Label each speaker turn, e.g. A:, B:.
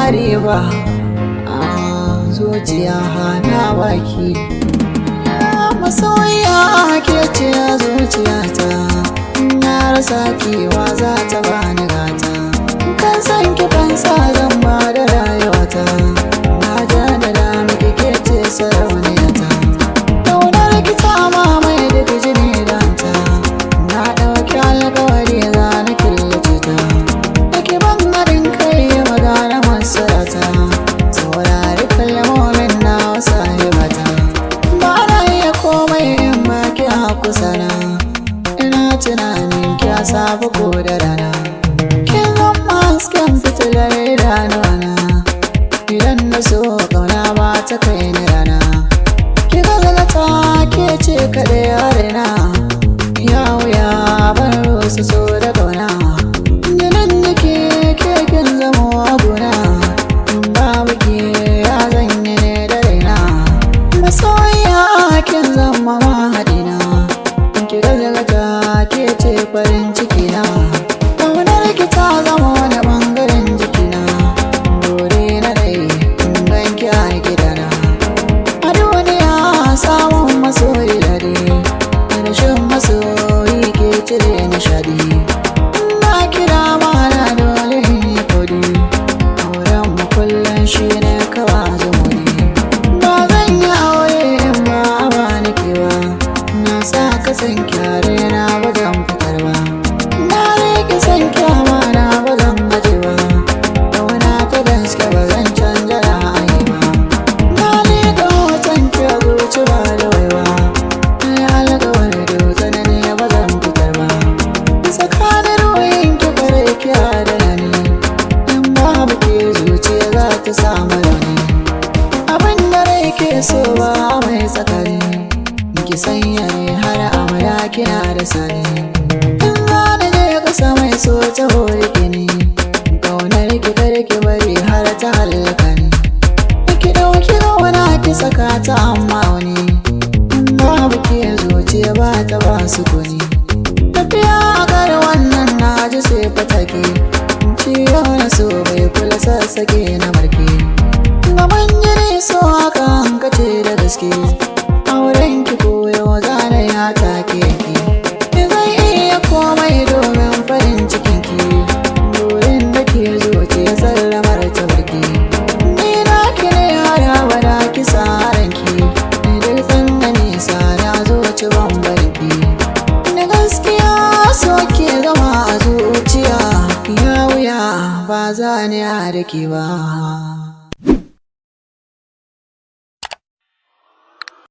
A: ƙare ba a zuciya hana baki. Masoyiya ke ce a zuciyata, na rasa kewa za ta bani gata. Kan san ki fansa zan ba da rayuwata, na jaddada miki ke ce sarauniyata. Ƙaunar ki ta mamaye duk jini danta, na ɗauki alƙawari za na killace ta. Da ki ban haɗin kai magana masarata, saurari kalmomin na sahibata. Ba na iya komai in ba ki a kusa na, ina tunanin ki a safe ko da rana. Kin zama hasken fitilar idanuwana, idan na so ƙauna ba ta kai ni rana. Ki gazalata ke ce kaɗai a raina, ya wuya ban rusa so da ƙauna. Jinin nake ke kin zamo abuna, babu ke ya zanyi ne da raina. Masoyiya kin zama mahadina, ki gazalata ke ce farin cikina. Ƙaunar ki ta zama wani ɓangaren jikina, dore na dai in ganki a gidana. A duniya samun masoyi dare, rashin masoyi ke cire nishadi. Na kira mana dole yi kudi, auren mu kullum shi ne kawa zumuni. Ba zan yi aure in ba a bani kewa, na sa ka san kyare na ba zan fitar ba. Na rike san kyama na ba zan gaje ba, ƙauna ta gaske ba zan canja ra'ayi ba. Na liƙa hoton ki a zuci ba da waiwa, na alƙawari dutse na ne ba zan fitar ba. Tsakanin ruhin ki kare ki adana ni, in babu ke zuciya za ta samu rauni. Abin da rai ke so ba mai tsakani, ki sanya ne har amaya kina da sani. In za na je ƙasa mai so ta hori kini, ƙaunar ki kare ki bari har ta hallaka ni. Ki ɗauki ƙauna ki saka ta amma wani, in babu ke zuciya ba ta ba su kuni. Tafiya a kar wannan na ji sai fatake, ciwo na so bai kula sassake na marke. Gaban jini so haka hankace da gaske, auren ki koyo zana ya take ki. Zai iya komai domin farin cikin ki, burin da ke zuciya sallamar ta barki. Ni na ki ne har abada ki sa ranki, duk tsanna nisa na zuci ban barki. Da gaskiya so ke zama a zuciya, ya wuya ba za ni a da ki ba.